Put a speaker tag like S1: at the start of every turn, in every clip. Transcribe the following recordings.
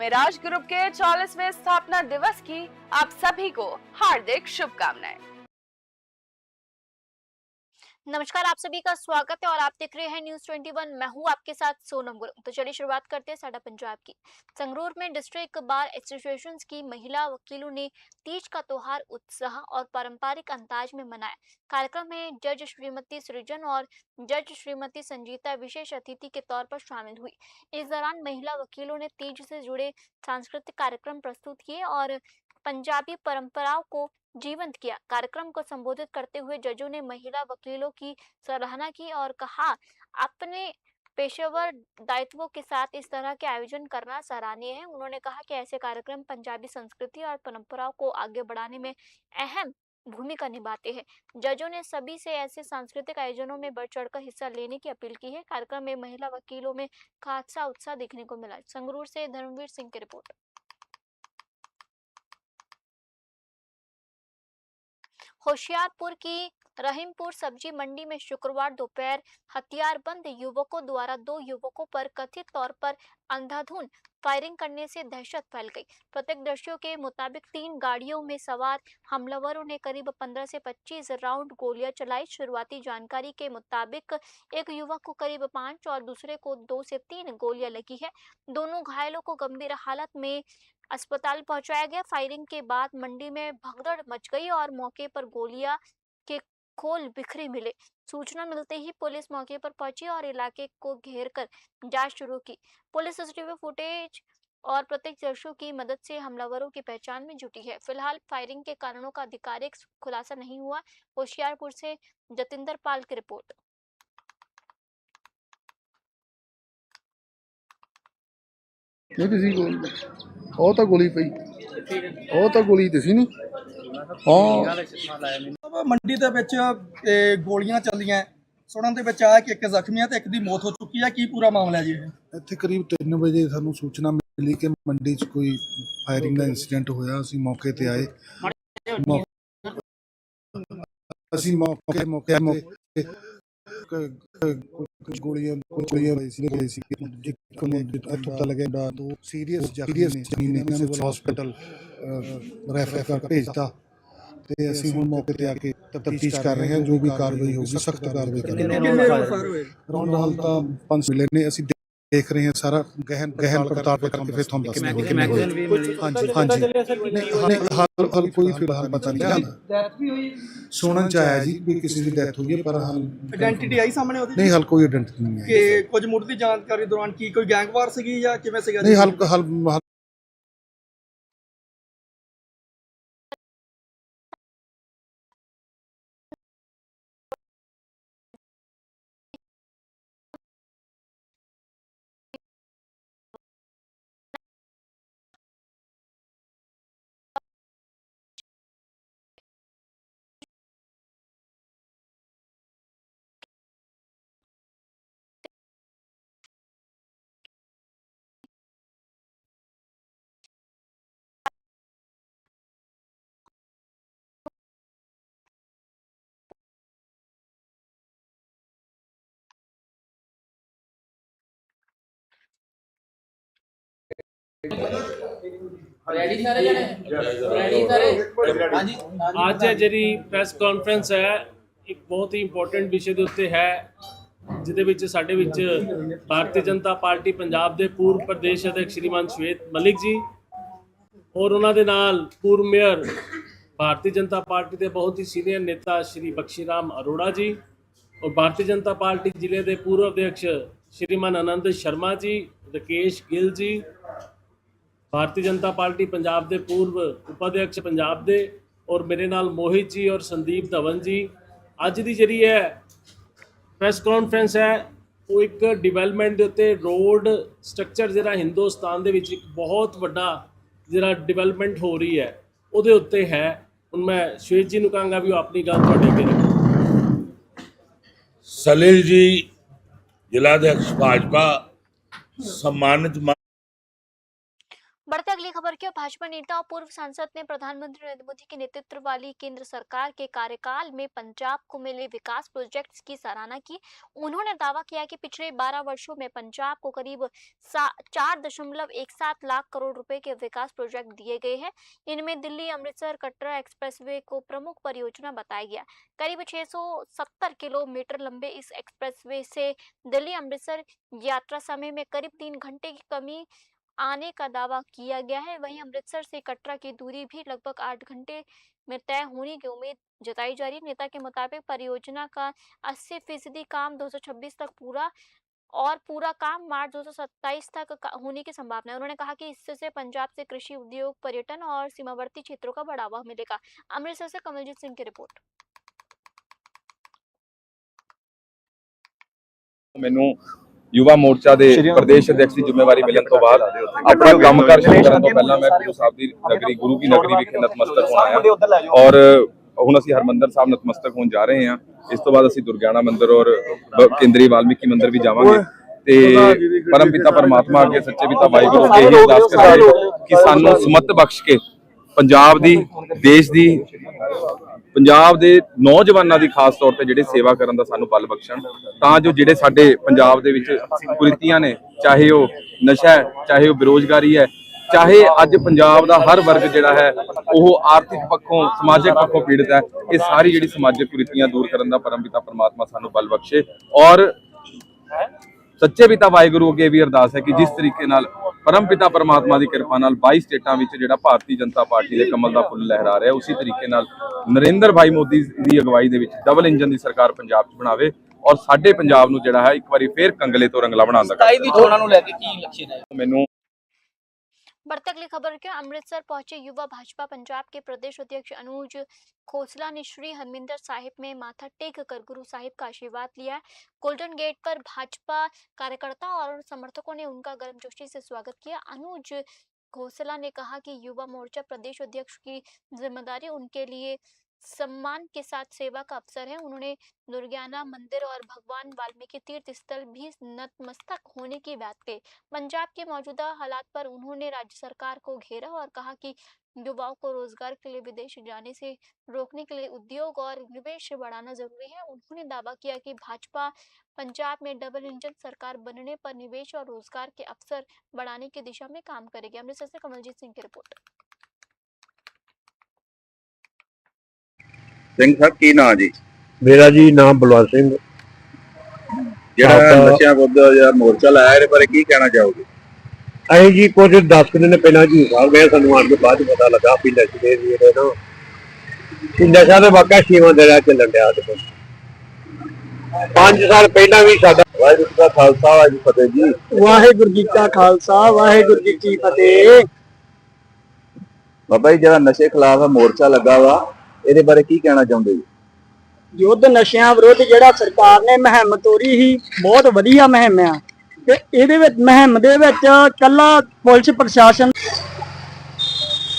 S1: Miraj group के 40वें स्थापना दिवस की आप सभी को हार्दिक शुभकामनाएं।
S2: नमस्कार, आप सभी का स्वागत है और आप देख रहे हैं न्यूज़ 21। मैं हूं आपके साथ सोनम गुरु। तो चलिए शुरुआत करते हैं साडा पंजाब की। संगरूर में डिस्ट्रिक्ट बार एसोसिएशन की महिला वकीलों ने तीज का त्योहार उत्साह और पारंपरिक अंदाज में मनाया। कार्यक्रम में जज श्रीमती सृजन और जज श्रीमती संजीता विशेष अतिथि के तौर पर शामिल हुई। इस दौरान महिला वकीलों ने तीज से जुड़े सांस्कृतिक कार्यक्रम प्रस्तुत किए और पंजाबी परंपराओं को जीवंत किया। कार्यक्रम को संबोधित करते हुए जजों ने महिला वकीलों की सराहना की और कहा, अपने पेशेवर दायित्वों के साथ इस तरह के आयोजन करना सराहनीय है। उन्होंने कहा कि ऐसे कार्यक्रम पंजाबी संस्कृति और परंपराओं को आगे बढ़ाने में अहम भूमिका निभाते हैं। जजों ने सभी से ऐसे सांस्कृतिक आयोजनों में बढ़ चढ़कर हिस्सा लेने की अपील की है। कार्यक्रम में महिला वकीलों में खासा उत्साह देखने को मिला। संगरूर से धर्मवीर सिंह की रिपोर्ट। होशियारपुर की रहीमपुर सब्जी मंडी में शुक्रवार दोपहर हथियारबंद युवकों द्वारा 2 युवकों पर कथित तौर पर अंधाधुंध फायरिंग करने से दहशत फैल गई। प्रत्यक्षदर्शियों के मुताबिक 3 गाड़ियों में सवार हमलावरों ने करीब 15 से 25 राउंड गोलियां चलाई। शुरुआती जानकारी के मुताबिक एक युवक को करीब 5 और दूसरे को 2 से 3 गोलियां लगी है। दोनों घायलों को गंभीर हालत में अस्पताल पहुंचाया गया। फायरिंग के बाद मंडी में भगदड़ मच गई और मौके पर गोलियां के खोल बिखरे मिले। सूचना मिलते ही पुलिस मौके पर पहुंची और इलाके को घेर कर जांच शुरू की। पुलिस सीसीटीवी फुटेज और प्रत्यक्षदर्शियों की मदद से हमलावरों की पहचान में जुटी है। फिलहाल फायरिंग के कारणों का आधिकारिक खुलासा नहीं हुआ। होशियारपुर से जतिंदर पाल की रिपोर्ट।
S3: नहीं दिसी ਉਹ ਤਾਂ ਗੋਲੀ ਪਈ ਉਹ ਤਾਂ ਗੋਲੀ ਦਿਸੀ ਨਹੀਂ ਹਾਂ
S4: ਮੰਡੀ ਦੇ ਵਿੱਚ ਗੋਲੀਆਂ ਚੱਲੀਆਂ ਸੁਣਨ ਦੇ ਵਿੱਚ ਆਇਆ ਕਿ ਇੱਕ ਜ਼ਖਮੀ ਹੈ ਤੇ ਇੱਕ ਦੀ ਮੌਤ ਹੋ ਚੁੱਕੀ ਹੈ। ਕੀ ਪੂਰਾ ਮਾਮਲਾ ਹੈ ਜੀ ਇਹ?
S3: ਇੱਥੇ ਕਰੀਬ 3 ਵਜੇ ਸਾਨੂੰ ਸੂਚਨਾ ਮਿਲੀ ਕਿ ਮੰਡੀ 'ਚ ਕੋਈ ਫਾਇਰਿੰਗ ਦਾ ਇੰਸੀਡੈਂਟ ਹੋਇਆ। ਅਸੀਂ ਮੌਕੇ ਤੇ ਆਏ। ਅਸੀਂ ਮੌਕੇ ਗੋਲੀਆਂ ਹੋਈ ਸੀ ਇੱਕ ਨੂੰ ਇੱਥੋਂ ਪਤਾ ਲੱਗਿਆ 2 ਸੀਰੀਅਸ ਜ਼ਖਮੀ ਨੇ ਹਸਪੀਟਲ ਰੈਫਰ ਕਰ ਭੇਜਤਾ ਤੇ ਅਸੀਂ ਹੁਣ ਮੌਕੇ ਤੇ ਆ ਕੇ ਤਫਤੀਸ਼ ਕਰ ਰਹੇ ਹਾਂ। ਜੋ ਵੀ ਕਾਰਵਾਈ ਹੋਊਗੀ ਸਖਤ ਕਾਰਵਾਈ ਕਰਾਂਗੇ। ਰੌਂਡ ਹਾਲ ਤਾਂ 5 ਮਿਲੇ ਨੇ। ਅਸੀਂ देख रहे हैं सारा गहन पड़ताल करके फिर हम दस हाल कोई फिलहाल पता नहीं सुनन चाहे जी भी किसी की डेथ हुई है पर हाल
S4: ਆਇਡੈਂਟੀਟੀ ਆਈ ਸਾਹਮਣੇ ਉਹਦੀ
S3: नहीं हाल कोई आइडेंटिटी नहीं है
S4: ਕਿ ਕੁਝ ਮੁੱਢਲੀ ਜਾਣਕਾਰੀ ਦੌਰਾਨ ਕੀ ਕੋਈ ਗੈਂਗਵਾਰ ਸੀਗੀ ਜਾਂ ਕਿਵੇਂ ਸੀਗਾ?
S3: नहीं हाल
S5: ਅੱਜ ਜਿਹੜੀ ਪ੍ਰੈਸ ਕਾਨਫਰੰਸ ਹੈ ਇੱਕ ਬਹੁਤ ਹੀ ਇੰਪੋਰਟੈਂਟ ਵਿਸ਼ੇ ਦੇ ਉੱਤੇ ਹੈ ਜਿਹਦੇ ਵਿੱਚ ਸਾਡੇ ਵਿੱਚ ਭਾਰਤੀ ਜਨਤਾ ਪਾਰਟੀ ਪੰਜਾਬ ਦੇ ਪੂਰਵ ਪ੍ਰਦੇਸ਼ ਅਧਿਕਸ਼ ਸ਼੍ਰੀਮਾਨ ਸ਼ਵੇਤ ਮਲਿਕ ਜੀ ਔਰ ਉਹਨਾਂ ਦੇ ਨਾਲ ਪੂਰਵ ਮੇਅਰ ਭਾਰਤੀ ਜਨਤਾ ਪਾਰਟੀ ਦੇ ਬਹੁਤ ਹੀ ਸੀਨੀਅਰ ਨੇਤਾ ਸ਼੍ਰੀ ਬਖਸ਼ੀ ਰਾਮ ਅਰੋੜਾ ਜੀ और भारतीय जनता पार्टी जिले के पूर्व अध्यक्ष श्रीमान आनंद शर्मा जी, राकेश गिल जी, भारतीय जनता पार्टी पंजाब के पूर्व उपाध्यक्ष पंजाब के और मेरे नाल मोहित जी और संदीप धवन जी। अज की जी है प्रैस कॉन्फ्रेंस है वो एक डिवेलपमेंट के उत्ते रोड स्ट्रक्चर जो हिंदुस्तान के एक बहुत बड़ा जो डिवेलपमेंट हो रही है वो उत्ते है। हूँ मैं श्वेत जी को कहूँगा भी वो अपनी गल थोड़े अगे रखें।
S6: सलील जी जिलाध्यक्ष भाजपा सम्मानित।
S2: बढ़ते अगली अगली खबर की ओर भाजपा नेता और पूर्व सांसद ने प्रधानमंत्री नरेंद्र मोदी के नेतृत्व वाली केंद्र सरकार के कार्यकाल में पंजाब को मिले विकास प्रोजेक्ट्स की सराहना की। उन्होंने दावा किया कि पिछले 12 वर्षों में पंजाब को करीब 4.17 लाख करोड़ रुपए के विकास प्रोजेक्ट दिए गए हैं। इनमें दिल्ली अमृतसर कटरा एक्सप्रेसवे को प्रमुख परियोजना बताया गया। करीब 670 किलोमीटर लंबे इस एक्सप्रेसवे से दिल्ली अमृतसर यात्रा समय में करीब 3 घंटे की कमी आने का दावा किया गया है। वहीं अमृतसर से कटरा की दूरी भी लगभग 8 घंटे में तय होने की उम्मीद जताई जा रही है। नेता के मुताबिक परियोजना का 80% काम 2026 तक पूरा और पूरा काम मार्च 2027 तक होने की संभावना है। उन्होंने कहा कि इससे पंजाब से कृषि उद्योग पर्यटन और सीमावर्ती क्षेत्रों का बढ़ावा मिलेगा। अमृतसर से कमलजीत सिंह की रिपोर्ट।
S6: ਮੈਨੂੰ ਯੁਵਾ ਮੋਰਚਾ ਦੇ ਪ੍ਰਦੇਸ਼ ਅਧਿਕਸ਼ ਦੀ ਜ਼ਿੰਮੇਵਾਰੀ ਮਿਲਣ ਤੋਂ ਬਾਅਦ ਆਪਣਾ ਕੰਮਕਾਰ ਸ਼ੁਰੂ ਕਰਨ ਤੋਂ ਪਹਿਲਾਂ ਮੈਂ ਗੁਰੂ ਸਾਹਿਬ ਦੀ ਨਗਰੀ ਗੁਰੂ ਕੀ ਨਗਰੀ ਵਿਖੇ ਨਤਮਸਤਕ ਹੋਣਾ ਹੈ ਔਰ ਹੁਣ ਅਸੀਂ ਹਰਮੰਦਰ ਸਾਹਿਬ ਨਤਮਸਤਕ ਹੋਣ ਜਾ ਰਹੇ ਹਾਂ। ਇਸ ਤੋਂ ਬਾਅਦ ਅਸੀਂ ਦੁਰਗਿਆਣਾ ਮੰਦਿਰ ਔਰ ਕੇਂਦਰੀ ਵਾਲਮੀਕੀ ਮੰਦਿਰ ਵੀ ਜਾਵਾਂਗੇ ਤੇ ਪਰਮ ਪਿਤਾ ਪਰਮਾਤਮਾ ਅੱਗੇ ਸੱਚੇ ਪਿਤਾ ਵਾਹਿਗੁਰੂ ਅੱਗੇ ਇਹ ਅਰਦਾਸ ਕਰਾਂਗੇ ਕਿ ਸਾਨੂੰ ਸੁਮਤ ਬਖਸ਼ ਕੇ ਪੰਜਾਬ ਦੀ ਦੇਸ਼ ਦੀ ਪੰਜਾਬ ਦੇ ਨੌਜਵਾਨਾਂ ਦੀ ਖਾਸ ਤੌਰ ਤੇ ਜਿਹੜੇ ਸੇਵਾ ਕਰਨ ਦਾ ਸਾਨੂੰ ਬਲ ਬਖਸ਼ਣ ਤਾਂ ਜੋ ਜਿਹੜੇ ਸਾਡੇ ਪੰਜਾਬ ਦੇ ਵਿੱਚ ਕੁਰੀਤੀਆਂ ਨੇ ਚਾਹੇ ਉਹ ਨਸ਼ਾ ਹੈ ਚਾਹੇ ਉਹ ਬੇਰੋਜ਼ਗਾਰੀ ਹੈ ਚਾਹੇ ਅੱਜ ਪੰਜਾਬ ਦਾ ਹਰ ਵਰਗ ਜਿਹੜਾ ਹੈ ਉਹ ਆਰਥਿਕ ਪੱਖੋਂ ਸਮਾਜਿਕ ਪੱਖੋਂ ਪੀੜਤ ਹੈ ਇਹ ਸਾਰੀ ਜਿਹੜੀ ਸਮਾਜਿਕ ਕੁਰੀਤੀਆਂ ਦੂਰ ਕਰਨ ਦਾ ਪਰਮ ਪਿਤਾ ਪਰਮਾਤਮਾ ਸਾਨੂੰ ਬਲ ਬਖਸ਼ੇ ਔਰ ਸੱਚੇ ਪਿਤਾ ਵਾਹਿਗੁਰੂ ਅੱਗੇ ਵੀ ਅਰਦਾਸ ਹੈ ਕਿ ਜਿਸ ਤਰੀਕੇ ਨਾਲ ਪਰਮ ਪਿਤਾ ਪਰਮਾਤਮਾ ਦੀ ਕਿਰਪਾ ਨਾਲ 22 ਸਟੇਟਾਂ ਵਿੱਚ ਜਿਹੜਾ ਭਾਰਤੀ ਜਨਤਾ ਪਾਰਟੀ ਦੇ ਕਮਲ ਦਾ ਫੁੱਲ ਲਹਿਰਾ ਰਿਹਾ ਉਸੇ ਤਰੀਕੇ ਨਾਲ ਨਰਿੰਦਰ ਭਾਈ ਮੋਦੀ ਦੀ ਅਗਵਾਈ ਦੇ ਵਿੱਚ ਡਬਲ ਇੰਜਨ ਦੀ ਸਰਕਾਰ ਪੰਜਾਬ 'ਚ ਬਣਾਵੇ ਔਰ ਸਾਡੇ ਪੰਜਾਬ ਨੂੰ ਜਿਹੜਾ ਹੈ ਇੱਕ ਵਾਰੀ ਫੇਰ ਕੰਗਲੇ ਤੋਂ ਰੰਗਲਾ ਬਣਾਉਣ ਦਾ
S7: ਦੀ ਚੋਣਾਂ ਨੂੰ ਲੈ ਕੇ ਕੀ ਲਕਸ਼ਯ ਹੈ
S6: ਮੈਨੂੰ
S2: बढ़ती अगली खबर के अमृतसर पहुंचे युवा भाजपा पंजाब के प्रदेश अध्यक्ष अनुज खोसला ने श्री हरमिंदर साहिब में माथा टेक कर गुरु साहिब का आशीर्वाद लिया। गोल्डन गेट पर भाजपा कार्यकर्ता और समर्थकों ने उनका गर्मजोशी से स्वागत किया। अनुज खोसला ने कहा कि युवा मोर्चा प्रदेश अध्यक्ष की जिम्मेदारी उनके लिए सम्मान के साथ सेवा का अवसर है। उन्होंने दुर्गियाना मंदिर और भगवान वाल्मीकि तीर्थ स्थल भी नतमस्तक होने की बात कही। पंजाब के मौजूदा हालात पर उन्होंने राज्य सरकार को घेरा और कहा कि युवाओं को रोजगार के लिए विदेश जाने से रोकने के लिए उद्योग और निवेश बढ़ाना जरूरी है। उन्होंने दावा किया कि भाजपा पंजाब में डबल इंजन सरकार बनने पर निवेश और रोजगार के अवसर बढ़ाने की दिशा में काम करेगी। अमृतसर से कमलजीत सिंह की रिपोर्ट।
S8: ਸਿੰਘ ਸਾਹਿਬ ਕੀ ਨਾਂ ਜੀ
S9: ਮੇਰਾ ਜੀ ਨਾਮ ਬਲਵੰਤ ਸਿੰਘ
S8: ਜਿਹੜਾ ਨਸ਼ਿਆਂ ਵਿਰੁੱਧ ਜਿਹੜਾ ਮੋਰਚਾ ਲਾਇਆ ਇਹਦੇ ਬਾਰੇ ਕੀ ਕਹਿਣਾ ਚਾਹੋਗੇ
S9: ਅਸੀਂ ਜੀ ਕੁਝ 10 ਦਿਨ ਪਹਿਲਾਂ ਜੀ ਸਾਹਿਬ ਗਏ ਸਾਨੂੰ ਆਣ ਕੇ ਬਾਅਦ ਪਤਾ ਲੱਗਾ ਵੀ ਨਸ਼ੇ ਦੇ ਜਿਹੜੇ ਨਾ ਕਿ ਨਸ਼ਾ ਦੇ ਵਾਕਿਆ ਛੇਵਾਂ ਦਿਨਾਂ ਚੱਲਣ ਡਿਆ ਤੇ 5 ਸਾਲ ਪਹਿਲਾਂ ਵੀ ਸਾਡਾ
S8: ਵਾਹਿਗੁਰੂ ਜੀ ਕਾ ਖਾਲਸਾ ਵਾਹਿਗੁਰੂ ਜੀ ਫਤਿਹ ਜੀ
S4: ਵਾਹਿਗੁਰੂ ਜੀ ਕਾ ਖਾਲਸਾ ਵਾਹਿਗੁਰੂ ਜੀ ਕੀ ਫਤਿਹ।
S8: ਬਾਬਾ ਜੀ ਜਿਹੜਾ ਨਸ਼ੇ ਖਿਲਾਫ ਮੋਰਚਾ ਲੱਗਾ ਵਾ ਇਹਦੇ ਬਾਰੇ ਕੀ ਕਹਿਣਾ ਚਾਹੁੰਦੇ ਜੀ
S10: ਯੁੱਧ ਨਸ਼ਿਆਂ ਵਿਰੁੱਧ ਜਿਹੜਾ ਸਰਕਾਰ ਨੇ ਮੁਹਿੰਮ ਤੋਰੀ ਸੀ ਬਹੁਤ ਵਧੀਆ ਮੁਹਿੰਮ ਆ ਤੇ ਇਹਦੇ ਵਿੱਚ ਮੁਹਿੰਮ ਦੇ ਵਿੱਚ ਕੱਲਾ ਪੁਲਿਸ ਪ੍ਰਸ਼ਾਸਨ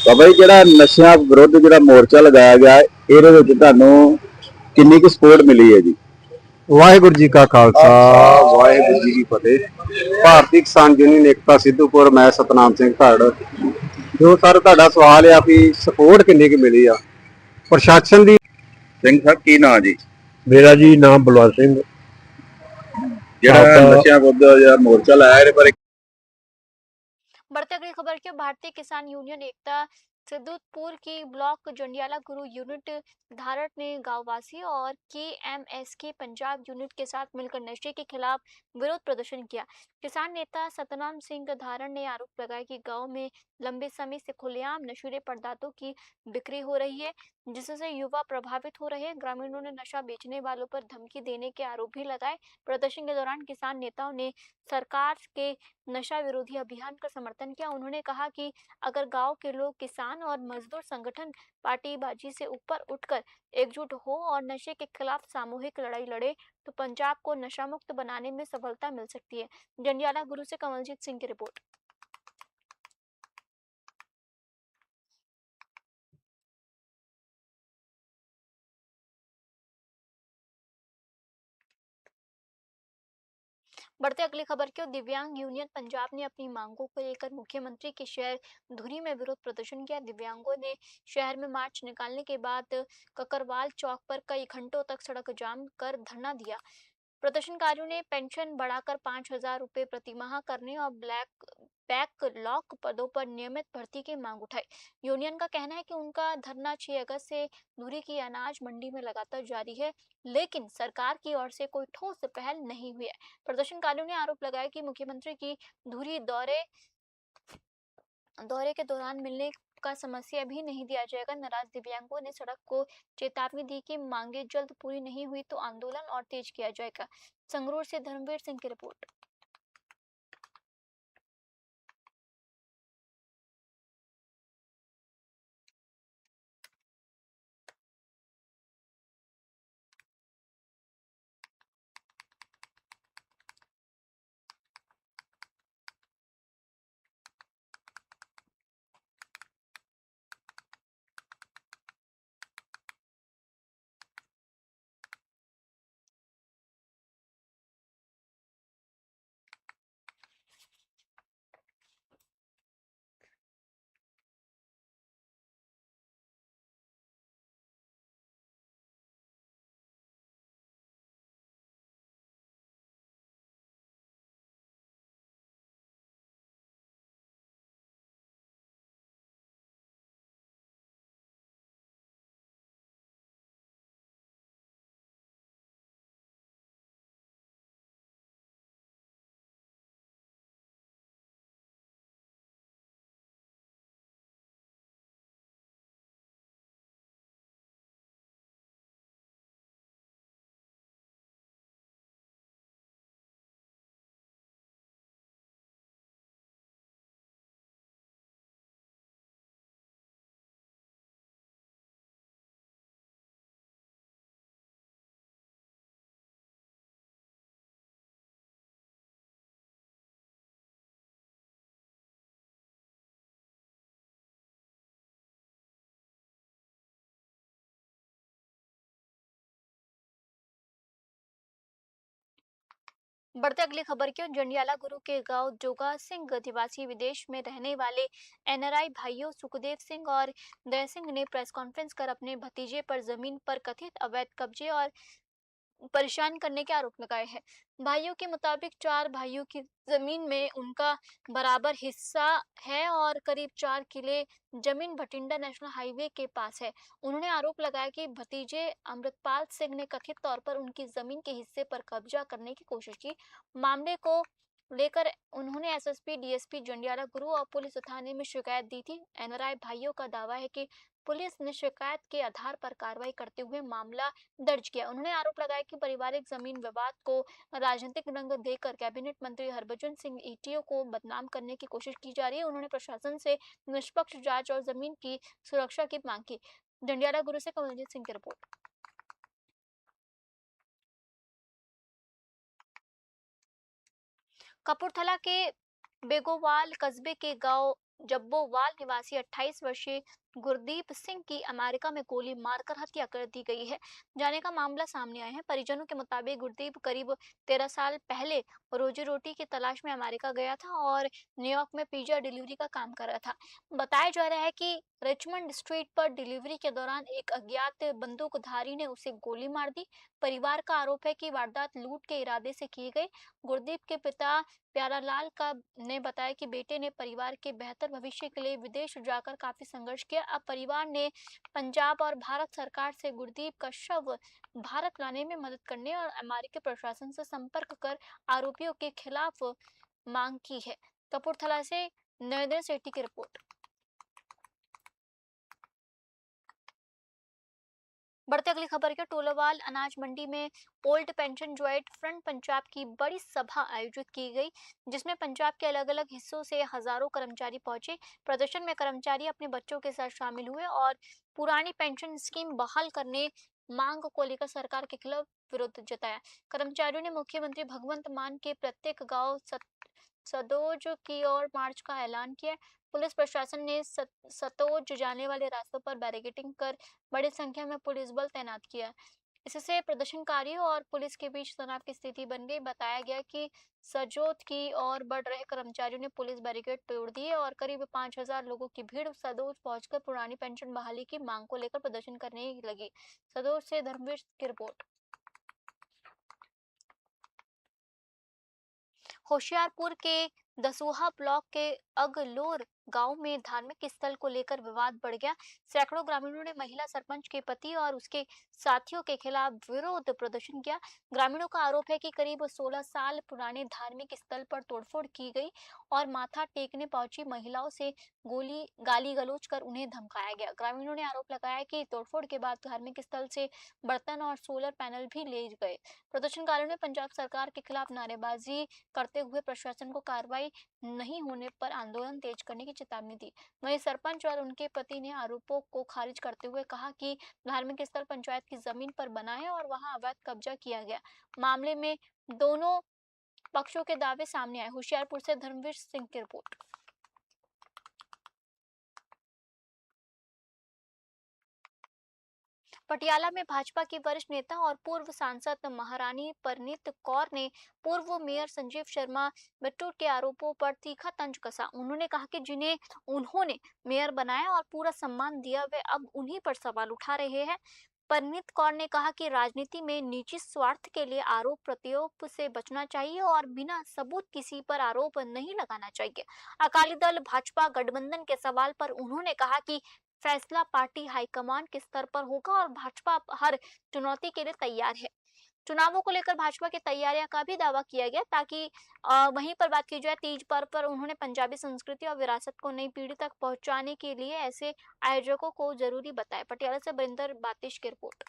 S8: ਬਾਬਾ ਜੀ ਜਿਹੜਾ ਨਸ਼ਿਆਂ ਵਿਰੁੱਧ ਜਿਹੜਾ ਮੋਰਚਾ ਲਗਾਇਆ ਗਿਆ ਇਹਦੇ ਵਿੱਚ ਤੁਹਾਨੂੰ ਕਿੰਨੀ ਕੁ ਸਪੋਰਟ ਮਿਲੀ ਹੈ ਜੀ
S9: ਵਾਹਿਗੁਰੂ ਜੀ ਕਾ ਖਾਲਸਾ ਵਾਹਿਗੁਰੂ ਜੀ ਕੀ ਫਤਿਹ। ਭਾਰਤੀ ਕਿਸਾਨ ਯੂਨੀਅਨ ਏਕਤਾ ਸਿੱਧੂਪੁਰ ਮੈਂ ਸਤਨਾਮ ਸਿੰਘ ਧੜ ਜੋ ਸਰ ਤੁਹਾਡਾ ਸਵਾਲ ਆ ਵੀ ਸਪੋਰਟ ਕਿੰਨੀ ਕੁ ਮਿਲੀ ਆ ਪ੍ਰਸ਼ਾਸਨ ਦੀ
S8: ਸਿੰਘ ਸਾਹਿਬ ਕੀ ਨਾਂ ਜੀ
S9: ਮੇਰਾ ਜੀ ਨਾਮ ਬਲਵੰਤ ਸਿੰਘ
S8: ਜਿਹੜਾ ਨਸ਼ਿਆਂ ਵਿਰੁੱਧ ਜਿਹੜਾ ਮੋਰਚਾ ਲਾਇਆ ਇਹਦੇ ਬਾਰੇ
S2: बढ़ती अगली खबर के भारतीय किसान यूनियन एकता सिद्धूपुर की ब्लॉक जंडियाला गुरु यूनिट धारट ने गांववासी और KMSK पंजाब यूनिट के साथ मिलकर नशे के खिलाफ विरोध प्रदर्शन किया। किसान नेता सतनाम सिंह धारण ने आरोप लगाया कि गांव में लंबे समय से खुलेआम नशीले पदार्थों की बिक्री हो रही है जिससे युवा प्रभावित हो रहे हैं। ग्रामीणों ने नशा बेचने वालों पर धमकी देने के आरोप भी लगाए। प्रदर्शन के दौरान किसान नेताओं ने सरकार के नशा विरोधी अभियान का समर्थन किया। उन्होंने कहा कि अगर गांव के लोग किसान और मजदूर संगठन पार्टीबाजी से ऊपर उठकर एकजुट हो और नशे के खिलाफ सामूहिक लड़ाई लड़े तो पंजाब को नशा मुक्त बनाने में सफलता मिल सकती है। जंडियाला गुरु से कमलजीत सिंह की रिपोर्ट। बढ़ते अगली खबर की ओर, दिव्यांग यूनियन पंजाब ने अपनी मांगों को लेकर मुख्यमंत्री के शहर धुरी में विरोध प्रदर्शन किया। दिव्यांगों ने शहर में मार्च निकालने के बाद ककरवाल चौक पर कई घंटों तक सड़क जाम कर धरना दिया। प्रदर्शनकारियों ने पेंशन बढ़ाकर 5,000 रुपये प्रतिमाह करने और बैकलॉग पदों पर नियमित भर्ती की मांग उठाई। यूनियन का कहना है कि उनका धरना 6 अगस्त से धुरी की अनाज मंडी में लगातार जारी है, लेकिन सरकार की ओर से कोई ठोस पहल नहीं हुई है। प्रदर्शनकारियों ने आरोप लगाया कि मुख्यमंत्री की धुरी दौरे के दौरान मिलने का समस्या भी नहीं दिया जाएगा। नाराज दिव्यांगों ने सड़क को चेतावनी दी कि मांगे जल्द पूरी नहीं हुई तो आंदोलन और तेज किया जाएगा। संगरूर से धर्मवीर सिंह की रिपोर्ट। बढ़ते अगली खबर की ओर, जंडियाला गुरु के गांव जोगा सिंह निवासी विदेश में रहने वाले एनआरआई भाइयों सुखदेव सिंह और दया सिंह ने प्रेस कॉन्फ्रेंस कर अपने भतीजे पर जमीन पर कथित अवैध कब्जे और परेशान करने के आरोप लगाए हैं। भाइयों के मुताबिक 4 भाइयों की जमीन में उनका बराबर हिस्सा है और करीब 4 किले जमीन भटिंडा नेशनल हाईवे के पास है। उन्होंने आरोप लगाया कि भतीजे अमृतपाल सिंह ने कथित तौर पर उनकी जमीन के हिस्से पर कब्जा करने की कोशिश की। मामले को लेकर उन्होंने एसएसपी, डीएसपी जंडियाला गुरु और पुलिस थाने में शिकायत दी थी। एनआरआई भाइयों का दावा है कि पुलिस ने शिकायत के आधार पर कार्रवाई करते हुए मामला दर्ज किया। उन्होंने आरोप लगाया कि पारिवारिक जमीन विवाद को राजनीतिक रंग देकर कैबिनेट मंत्री हरभजन सिंह ईटीओ को बदनाम करने की कोशिश की जा रही है। उन्होंने प्रशासन से निष्पक्ष जांच और जमीन की सुरक्षा की मांग की। जंडियाला गुरु से कमलजीत सिंह की रिपोर्ट। कपूरथला के बेगोवाल कस्बे के गांव जब्बोवाल निवासी 28 वर्षीय गुरदीप सिंह की अमेरिका में गोली मारकर हत्या कर दी गई है जाने का मामला सामने आया है। परिजनों के मुताबिक गुरदीप करीब 13 साल पहले रोजी रोटी की तलाश में अमेरिका गया था और न्यूयॉर्क में पिज्जा डिलीवरी का काम कर रहा था। बताया जा रहा है कि रिचमंड स्ट्रीट पर डिलीवरी के दौरान एक अज्ञात बंदूकधारी ने उसे गोली मार दी। परिवार का आरोप है कि वारदात लूट के इरादे से की गई। गुरदीप के पिता प्यारालाल का ने बताया कि बेटे ने परिवार के बेहतर भविष्य के लिए विदेश जाकर काफी संघर्ष किया। अब परिवार ने पंजाब और भारत सरकार से गुरदीप का शव भारत लाने में मदद करने और अमेरिकी प्रशासन से संपर्क कर आरोपियों के खिलाफ मांग की है। कपूरथला से नरेंद्र सेठी की रिपोर्ट। बढ़ते अगली खबर के, टोलावाल अनाज मंडी में old pension joint front Punjab की बड़ी सभा आयोजित की गई, जिसमें पंजाब के अलग अलग हिस्सों से हजारों कर्मचारी पहुंचे। प्रदर्शन में कर्मचारी अपने बच्चों के साथ शामिल हुए और पुरानी पेंशन स्कीम बहाल करने मांग को लेकर सरकार के खिलाफ विरोध जताया। कर्मचारियों ने मुख्यमंत्री भगवंत मान के प्रत्येक गांव सदोज की ओर मार्च का ऐलान किया। पुलिस प्रशासन ने सतोज जाने वाले रास्तों पर बैरिकेडिंग कर बड़ी संख्या में पुलिस बल तैनात किया। इससे प्रदर्शनकारियों और पुलिस के बीच तनाव की स्थिति बन गई। बताया गया कि सजोत की ओर बढ़ रहे कर्मचारियों ने पुलिस बैरिकेड तोड़ दिए और करीब 5000 लोगों की भीड़ सदोज पहुंचकर पुरानी पेंशन बहाली की मांग को लेकर प्रदर्शन करने लगी। सदोज से धर्मवीर की रिपोर्ट। होशियारपुर के दसूहा ब्लॉक के अगलोर गांव में धार्मिक स्थल को लेकर विवाद बढ़ गया। सैकड़ों ग्रामीणों ने महिला सरपंच के पति और उसके साथियों के खिलाफ विरोध प्रदर्शन किया। ग्रामीणों का आरोप है कि करीब 16 साल पुराने धार्मिक स्थल पर तोड़फोड़ की गई और माथा टेकने पहुंची महिलाओं से गाली गलौज कर उन्हें धमकाया गया। ग्रामीणों ने आरोप लगाया कि तोड़फोड़ के बाद धार्मिक स्थल से बर्तन और सोलर पैनल भी ले गए। प्रदर्शनकारियों ने पंजाब सरकार के खिलाफ नारेबाजी करते हुए प्रशासन को कार्रवाई नहीं होने पर आंदोलन तेज करने की चेतावनी दी। वहीं सरपंच और उनके पति ने आरोपों को खारिज करते हुए कहा कि धार्मिक स्थल पंचायत की जमीन पर बना है और वहां अवैध कब्जा किया गया। मामले में दोनों पक्षों के दावे सामने आए। होशियारपुर से धर्मवीर सिंह की रिपोर्ट। पटियाला में भाजपा की वरिष्ठ नेता और पूर्व सांसद महारानी परनीत कौर ने पूर्व मेयर संजीव शर्मा बिट्टू के आरोपों पर तीखा तंज कसा। उन्होंने कहा कि जिन्हें उन्होंने मेयर बनाया और पूरा सम्मान दिया, वे अब उन्हीं पर सवाल उठा रहे हैं। परनीत कौर ने कहा कि राजनीति में निजी स्वार्थ के लिए आरोप प्रत्यारोप से बचना चाहिए और बिना सबूत किसी पर आरोप नहीं लगाना चाहिए। अकाली दल भाजपा गठबंधन के सवाल पर उन्होंने कहा कि फैसला पार्टी हाईकमान के स्तर पर होगा और भाजपा हर चुनौती के लिए तैयार है। चुनावों को लेकर भाजपा की तैयारियां का भी दावा किया गया। ताकि वहीं पर बात की जाए तीज पर्व पर उन्होंने पंजाबी संस्कृति और विरासत को नई पीढ़ी तक पहुंचाने के लिए ऐसे आयोजकों को जरूरी बताया। पटियाला से बरिंदर बातिश की रिपोर्ट।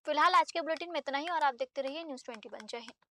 S2: फिलहाल आज के बुलेटिन में इतना ही और आप देखते रहिए न्यूज़ 21। जय हिंद।